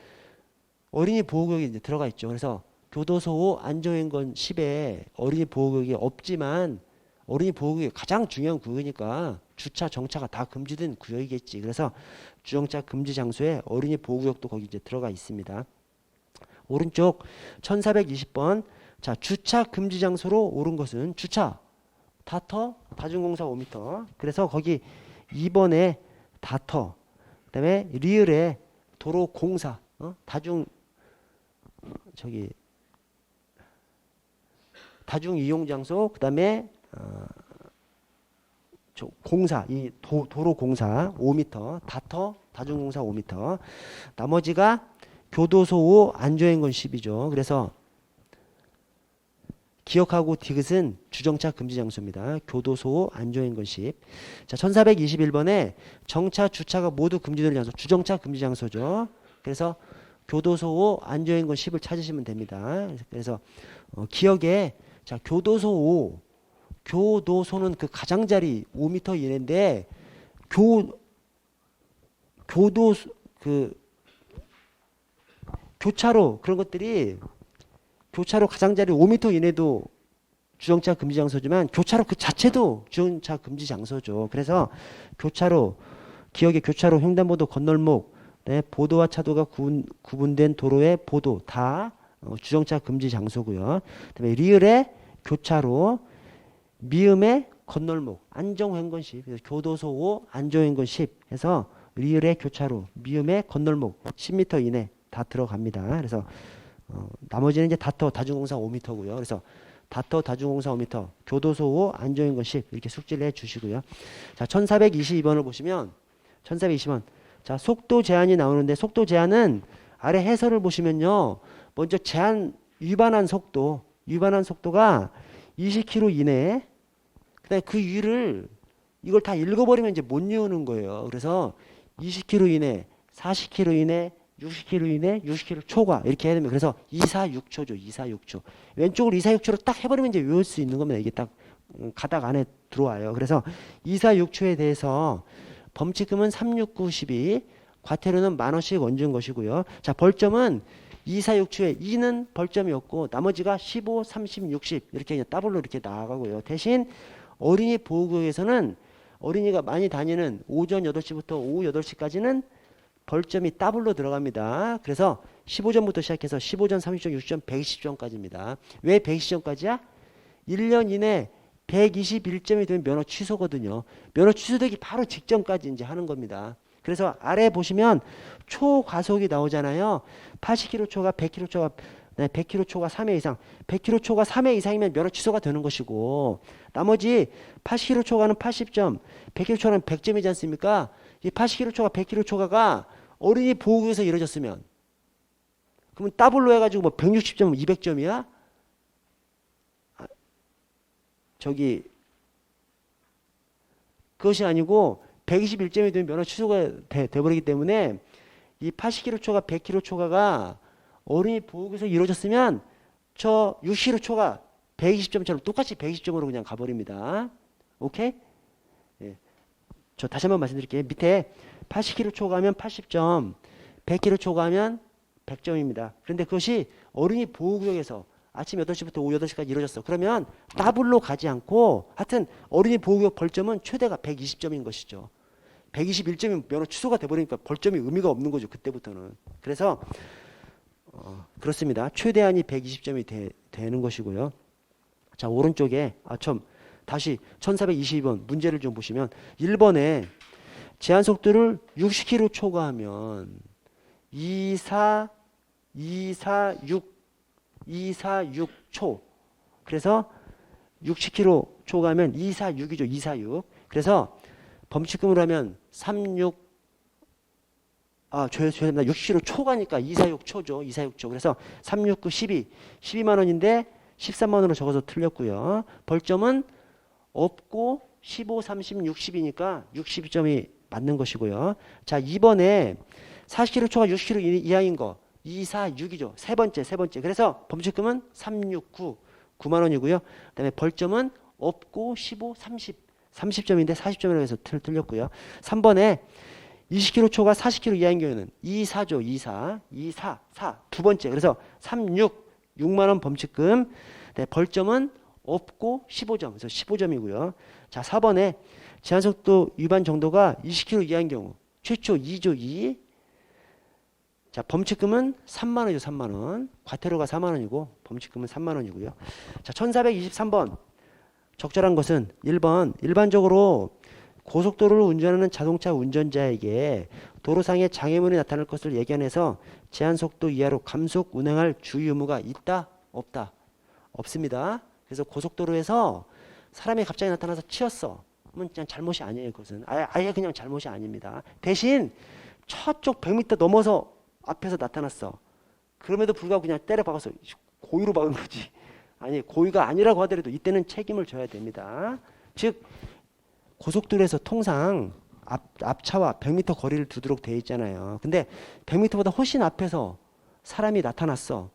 어린이 보호구역이 이제 들어가 있죠. 그래서 교도소 5 안정행건 10에 어린이 보호구역이 없지만 어린이 보호구역이 가장 중요한 구역이니까 주차 정차가 다 금지된 구역이겠지. 그래서 주정차 금지 장소에 어린이 보호구역도 거기 이제 들어가 있습니다. 오른쪽 1420번. 자, 주차 금지 장소로 옳은 것은 주차 다터 다중공사 5m. 그래서 거기 2번에 다터, 그다음에 리을에 도로공사, 다중 이용 장소, 그다음에 공사, 이 도로공사 5m, 다터 다중공사 5m. 나머지가 교도소 5 안전행건 10이죠. 그래서 기억하고 디귿은 주정차 금지 장소입니다. 교도소 5 안전행건 10. 자, 1421번에 정차 주차가 모두 금지되는 장소, 주정차 금지 장소죠. 그래서 교도소 5 안전행건 10을 찾으시면 됩니다. 그래서 기억에, 자, 교도소 5, 교도소는 그 가장자리 5m 이내인데 교차로 그런 것들이 교차로 가장자리 5m 이내도 주정차 금지 장소지만 교차로 그 자체도 주정차 금지 장소죠. 그래서 교차로, 기억에 교차로, 횡단보도, 건널목, 네, 보도와 차도가 구분된 도로의 보도 다 주정차 금지 장소고요. 그다음에 리을의 교차로, 미음의 건널목, 안정행건 10. 그래서 교도소 5 안정행건 10 해서 리을의 교차로, 미음의 건널목 10m 이내 다 들어갑니다. 그래서 나머지는 이제 다터 다중공사 5m고요. 그래서 다터 다중공사 5m, 교도소 5 안정행건 10 이렇게 숙지를 해 주시고요. 자, 1422번을 보시면 1420번. 자, 속도 제한이 나오는데 속도 제한은 아래 해설을 보시면요. 먼저 위반한 속도가 20km 이내. 그다음에 그 위를 이걸 다 읽어버리면 이제 못 외우는 거예요. 그래서 20km 이내, 40km 이내, 60km 이내, 60km 초과 이렇게 해야 됩니다. 그래서 2, 4, 6초죠. 2, 4, 6초. 왼쪽으로 2, 4, 6초로 딱 해버리면 이제 외울 수 있는 겁니다. 이게 딱 가닥 안에 들어와요. 그래서 2, 4, 6초에 대해서 범칙금은 3, 6, 9, 12, 과태료는 10,000원씩 얹은 것이고요. 자, 벌점은 2, 4, 6초에 2는 벌점이었고 나머지가 15, 30, 60 이렇게 그냥 더블로 이렇게 나가고요. 대신 어린이 보호구역에서는 어린이가 많이 다니는 오전 8시부터 오후 8시까지는 벌점이 더블로 들어갑니다. 그래서 15점부터 시작해서 15점, 30점, 60점, 120점까지입니다. 왜 120점까지야? 1년 이내 121점이 되면 면허 취소거든요. 면허 취소되기 바로 직전까지 이제 하는 겁니다. 그래서 아래 보시면 초과속이 나오잖아요. 80km초가 100km초가 100km초가 3회 이상, 100km초가 3회 이상이면 면허 취소가 되는 것이고, 나머지 80km초가는 80점, 100km초가는 100점이지 않습니까? 이 80km초가 100km초가가 어린이 보호구역에서 이루어졌으면, 그러면 더블로 해가지고 뭐 160점, 200점이야? 저기 그것이 아니고 121점이 되면 면허 취소가 돼버리기 때문에 이 80km초가 100km초가가 어린이 보호구역에서 이루어졌으면 저 60km초가 120점처럼 똑같이 120점으로 그냥 가버립니다. 오케이? 예. 저 다시 한번 말씀드릴게요. 밑에 80km초가 하면 80점, 100km초가 하면 100점입니다. 그런데 그것이 어린이 보호구역에서 아침 8시부터 오후 8시까지 이루어졌어. 그러면 더블로 가지 않고 하여튼 어린이 보호구역 벌점은 최대가 120점인 것이죠. 121점이면 면허 취소가 돼버리니까 벌점이 의미가 없는 거죠. 그때부터는. 그래서 그렇습니다. 최대한이 120점이 되는 것이고요. 자, 오른쪽에 다시 1422번 문제를 좀 보시면 1번에 제한속도를 60km 초과하면 246초. 그래서 60km 초과하면 246이죠. 246. 그래서 범칙금으로 하면 60km 초과니까 246초죠. 246초. 그래서 369 12만 원인데 13만 원으로 적어서 틀렸고요. 벌점은 없고 15, 30, 60이니까 60점이 맞는 것이고요. 자, 2번에 40km 초과 60km 이하인 거 246이죠. 세 번째. 그래서 범칙금은 369 9만 원이고요. 그다음에 벌점은 없고 15, 30점인데 40점이라고 해서 틀렸고요. 3번에 20km 초과 40km 이하인 경우에는 24죠. 24 두 번째. 그래서 6만 원 범칙금. 네, 벌점은 없고 15점. 그래서 15점이고요. 자, 4번에 제한속도 위반 정도가 20km 이하인 경우 최초 2죠. 2. 자, 범칙금은 3만 원이죠. 3만 원. 과태료가 4만 원이고 범칙금은 3만 원이고요. 자, 1423번. 적절한 것은 1번. 일반적으로 고속도로를 운전하는 자동차 운전자에게 도로상에 장애물이 나타날 것을 예견해서 제한속도 이하로 감속 운행할 주의 의무가 있다? 없다? 없습니다. 그래서 고속도로에서 사람이 갑자기 나타나서 치였어. 그러면 그냥 잘못이 아니에요. 그것은 아예 그냥 잘못이 아닙니다. 대신 저쪽 100m 넘어서 앞에서 나타났어. 그럼에도 불구하고 그냥 때려 박아서 고의로 박은 거지. 아니, 고의가 아니라고 하더라도 이때는 책임을 져야 됩니다. 즉 고속도로에서 통상 앞차와 100m 거리를 두도록 되어 있잖아요. 근데 100m보다 훨씬 앞에서 사람이 나타났어.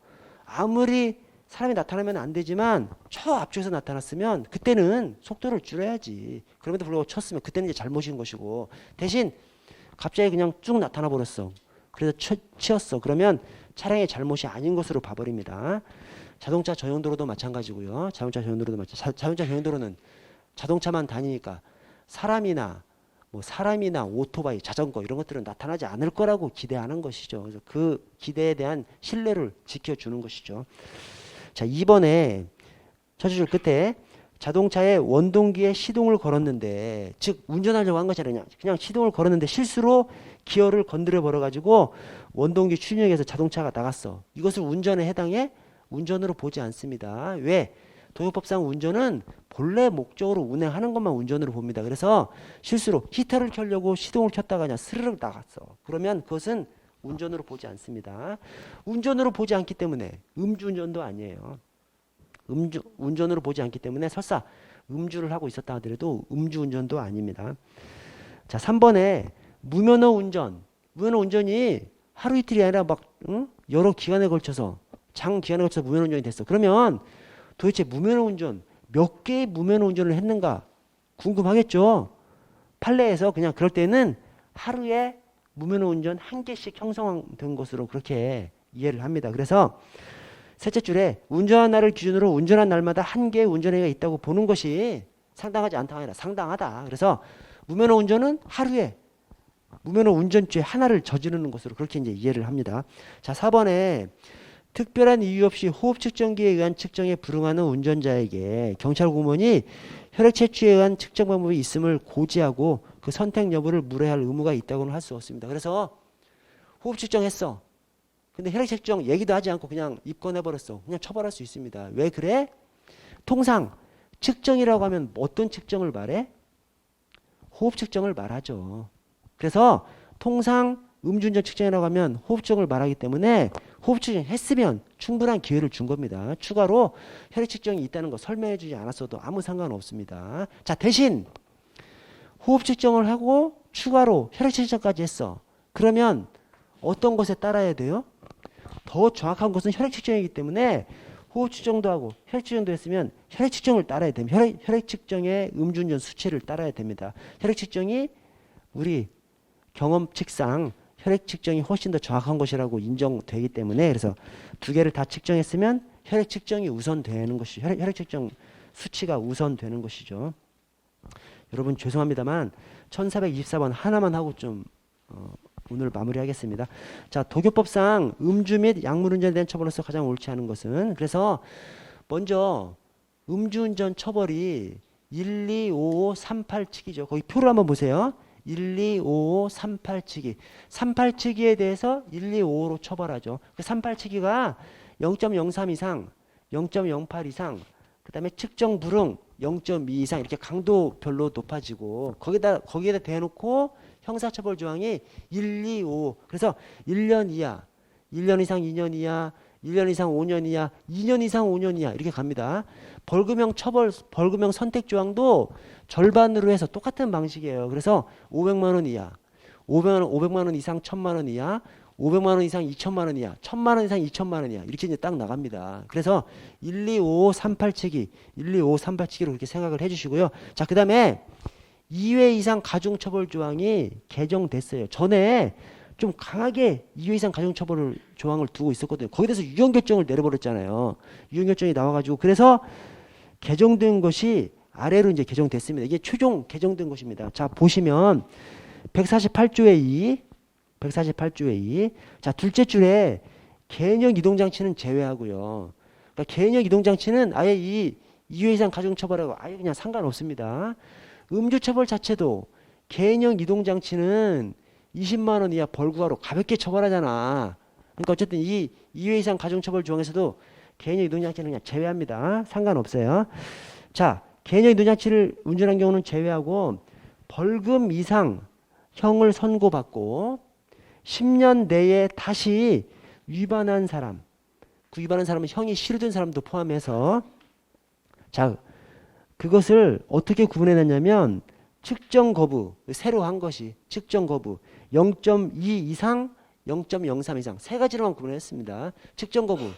아무리 사람이 나타나면 안 되지만 저 앞쪽에서 나타났으면 그때는 속도를 줄여야지. 그럼에도 불구하고 쳤으면 그때는 이제 잘못인 것이고, 대신 갑자기 그냥 쭉 나타나 버렸어. 그래서 치였어. 그러면 차량의 잘못이 아닌 것으로 봐버립니다. 자동차 전용도로도 마찬가지고요. 자동차 전용도로는 자동차만 다니니까 사람이나 오토바이, 자전거 이런 것들은 나타나지 않을 거라고 기대하는 것이죠. 그래서 그 기대에 대한 신뢰를 지켜주는 것이죠. 자, 2번에 첫째 줄 끝에 자동차의 원동기에 시동을 걸었는데, 즉 운전하려고 한 것이 그냥 시동을 걸었는데 실수로 기어를 건드려 버려가지고 원동기 추진력에서 자동차가 나갔어. 이것을 운전에 해당해? 운전으로 보지 않습니다. 왜? 도요법상 운전은 본래 목적으로 운행하는 것만 운전으로 봅니다. 그래서 실수로 히터를 켜려고 시동을 켰다가 그냥 스르륵 나갔어. 그러면 그것은 운전으로 보지 않습니다. 운전으로 보지 않기 때문에 음주운전도 아니에요. 운전으로 보지 않기 때문에 설사 음주를 하고 있었다 하더라도 음주운전도 아닙니다. 자, 3번에 무면허 운전이 하루 이틀이 아니라 막 여러 기간에 걸쳐서 장기간에 걸쳐서 무면허 운전이 됐어. 그러면 도대체 무면허 운전 몇 개의 무면허 운전을 했는가 궁금하겠죠. 판례에서 그냥 그럴 때는 하루에 무면허 운전 1개씩 형성된 것으로 그렇게 이해를 합니다. 그래서 셋째 줄에 운전한 날을 기준으로 운전한 날마다 1개의 운전행위가 있다고 보는 것이 상당하지 않다가 아니라 상당하다. 그래서 무면허 운전은 하루에 무면허 운전죄 하나를 저지르는 것으로 그렇게 이제 이해를 합니다. 자, 4번에 특별한 이유 없이 호흡 측정기에 의한 측정에 불응하는 운전자에게 경찰 공무원이 혈액 채취에 의한 측정 방법이 있음을 고지하고 그 선택 여부를 물어야 할 의무가 있다고는 할 수 없습니다. 그래서 호흡 측정했어. 근데 혈액 측정 얘기도 하지 않고 그냥 입건해버렸어. 그냥 처벌할 수 있습니다. 왜 그래? 통상 측정이라고 하면 어떤 측정을 말해? 호흡 측정을 말하죠. 그래서 통상 음주운전 측정이라고 하면 호흡 측정을 말하기 때문에 호흡 측정 했으면 충분한 기회를 준 겁니다. 추가로 혈액 측정이 있다는 거 설명해 주지 않았어도 아무 상관없습니다. 자, 대신 호흡 측정을 하고 추가로 혈액 측정까지 했어. 그러면 어떤 것에 따라야 돼요? 더 정확한 것은 혈액 측정이기 때문에 호흡 측정도 하고 혈액 측정도 했으면 혈액 측정을 따라야 됩니다. 혈액 측정의 음주운전 수치를 따라야 됩니다. 혈액 측정이 우리 경험칙상 혈액 측정이 훨씬 더 정확한 것이라고 인정되기 때문에 그래서 두 개를 다 측정했으면 혈액 측정이 우선되는 것이 혈액 측정 수치가 우선되는 것이죠. 여러분 죄송합니다만 1424번 하나만 하고 좀 오늘 마무리하겠습니다. 자, 도교법상 음주 및 약물운전에 대한 처벌로서 가장 옳지 않은 것은 그래서 먼저 음주운전 처벌이 1, 2, 5, 38치기죠. 거기 표를 한번 보세요. 1, 2, 5, 38치기. 38치기에 대해서 1, 2, 5로 처벌하죠. 그 38치기가 0.03 이상, 0.08 이상, 그 다음에 측정 불응 0.2 이상 이렇게 강도별로 높아지고 거기에다 대놓고 형사처벌 조항이 1, 2, 5. 그래서 1년 이하, 1년 이상 2년 이하, 1년 이상 5년 이하, 2년 이상 5년 이하 이렇게 갑니다. 벌금형 선택 조항도 절반으로 해서 똑같은 방식이에요. 그래서 500만 원 이하, 500만 원 이상 1000만 원 이하, 500만 원 이상 2천만 원 이하, 1000만 원 이상 2천만 원 이하 이렇게 이제 딱 나갑니다. 그래서 1, 2, 5, 38치기, 1, 2, 5, 38치기로 그렇게 생각을 해주시고요. 자, 그 다음에 2회 이상 가중처벌 조항이 개정됐어요. 전에 좀 강하게 2회 이상 가중처벌 조항을 두고 있었거든요. 거기에 대해서 유언결정을 내려버렸잖아요. 유언결정이 나와가지고 그래서 개정된 것이 아래로 이제 개정됐습니다. 이게 최종 개정된 것입니다. 자, 보시면 148조의 2, 148조의 2. 자, 둘째 줄에 개인형 이동장치는 제외하고요. 그러니까 개인형 이동장치는 아예 이 2회 이상 가중처벌하고 아예 그냥 상관없습니다. 음주처벌 자체도 개인형 이동장치는 20만 원 이하 벌구하로 가볍게 처벌하잖아. 그러니까 어쨌든 이 2회 이상 가중처벌 조항에서도 개인형 이동장치는 그냥 제외합니다. 상관없어요. 자, 개인형 이동장치를 운전한 경우는 제외하고 벌금 이상 형을 선고받고 10년 내에 다시 위반한 사람, 그 위반한 사람은 형이 실효된 사람도 포함해서 자, 그것을 어떻게 구분해놨냐면 측정 거부, 새로 한 것이 측정 거부 0.2 이상 0.03 이상 세 가지로만 구분했습니다. 측정 거부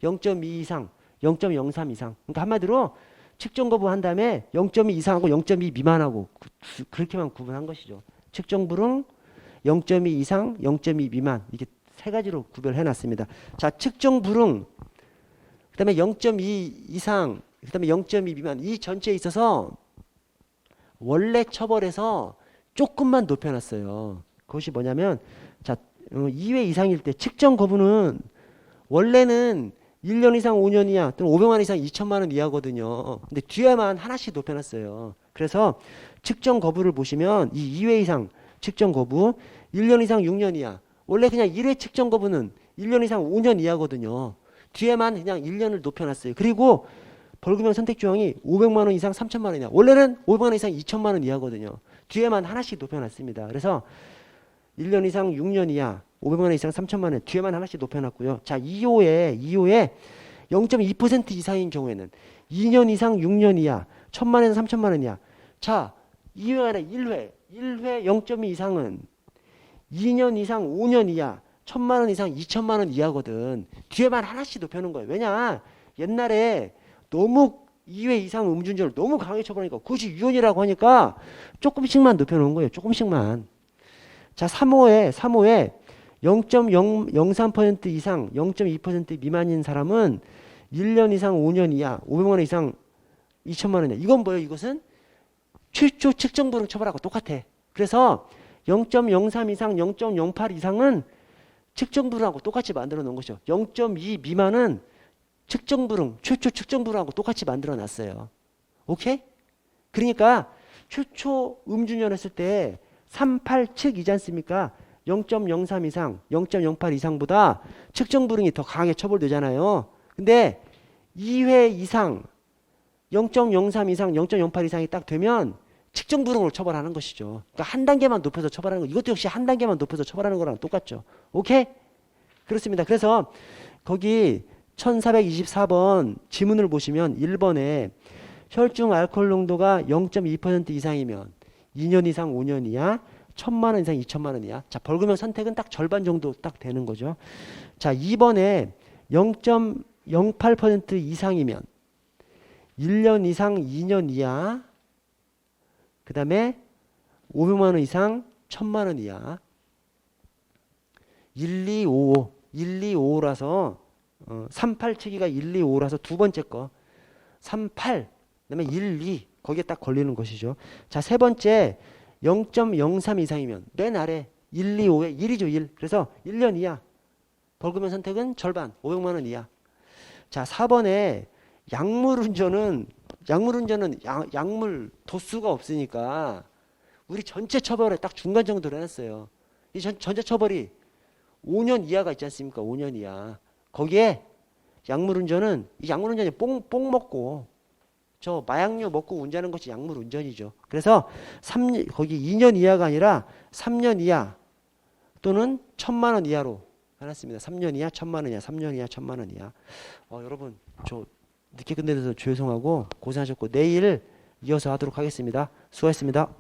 0.2 이상 0.03 이상 그러니까 한마디로 측정 거부 한 다음에 0.2 이상하고 0.2 미만하고 그렇게만 구분한 것이죠. 측정 불응 0.2 이상 0.2 미만 이게 세 가지로 구별해놨습니다. 자, 측정 불응 그 다음에 0.2 이상 그 다음에 0.2 미만 이 전체에 있어서 원래 처벌에서 조금만 높여놨어요. 그것이 뭐냐면 자 2회 이상일 때 측정 거부는 원래는 1년 이상 5년 이하 또는 500만 원 이상 2천만 원 이하거든요. 근데 뒤에만 하나씩 높여놨어요. 그래서 측정 거부를 보시면 이 2회 이상 측정 거부 1년 이상 6년 이하 원래 그냥 1회 측정 거부는 1년 이상 5년 이하거든요. 뒤에만 그냥 1년을 높여놨어요. 그리고 벌금형 선택 조항이 500만 원 이상 3천만 원 이하 원래는 500만 원 이상 2천만 원 이하거든요. 뒤에만 하나씩 높여놨습니다. 그래서 1년 이상 6년 이하 500만 원 이상 3천만 원 뒤에만 하나씩 높여놨고요. 자, 2호에 0.2% 이상인 경우에는 2년 이상 6년 이하 1000만 원에서 3천만 원 이하 자 2회가 아니라 1회 0.2 이상은 2년 이상 5년 이하 1000만 원 이상 2천만 원 이하거든. 뒤에만 하나씩 높여놓은 거예요. 왜냐 옛날에 너무 2회 이상 음주운전을 너무 강하게 처벌하니까 그것이 유언이라고 하니까 조금씩만 높여놓은 거예요. 조금씩만. 자 3호에 0.03% 이상 0.2% 미만인 사람은 1년 이상 5년 이하 500만 원 이상 2천만 원 이하 이건 뭐예요? 이것은 최초 측정 불응 처벌하고 똑같아. 그래서 0.03 이상 0.08 이상은 측정불응하고 똑같이 만들어 놓은 것이죠. 0.2 미만은 측정불응, 최초 측정불응하고 똑같이 만들어 놨어요. 오케이? 그러니까 최초 음주운전 했을 때 38칙이지 않습니까? 0.03 이상, 0.08 이상보다 측정불응이 더 강하게 처벌되잖아요. 근데 2회 이상, 0.03 이상, 0.08 이상이 딱 되면 측정불응으로 처벌하는 것이죠. 그러니까 한 단계만 높여서 처벌하는 거. 이것도 역시 한 단계만 높여서 처벌하는 거랑 똑같죠. 오케이? 그렇습니다. 그래서 거기 1424번 지문을 보시면 1번에 혈중 알코올 농도가 0.2% 이상이면 2년 이상 5년 이하, 1,000만 원 이상 2천만 원 이하. 자, 벌금형 선택은 딱 절반 정도 딱 되는 거죠. 자, 2번에 0.08% 이상이면 1년 이상 2년 이하, 그 다음에 500만 원 이상 1,000만 원 이하. 1255, 1255라서 38치기가 1255라서 두 번째 거 38, 그 다음에 12 거기에 딱 걸리는 것이죠. 자, 세 번째 0.03 이상이면 맨 아래 125에 1이죠. 1. 그래서 1년 이하. 벌금형 선택은 절반 500만 원 이하. 자, 4번에 약물 운전은 약물 도수가 없으니까 우리 전체 처벌에 딱 중간 정도로 해놨어요. 이 전체 처벌이 5년 이하가 있지 않습니까? 5년 이하. 거기에 약물 운전은 이 약물 운전이 뽕 먹고 저 마약류 먹고 운전하는 것이 약물 운전이죠. 그래서 거기 2년 이하가 아니라 3년 이하 또는 1,000만 원 이하로 해놨습니다. 3년 이하, 1,000만 원 이하, 3년 이하, 1,000만 원 이하. 여러분 저 늦게 끝내서 죄송하고 고생하셨고 내일 이어서 하도록 하겠습니다. 수고하셨습니다.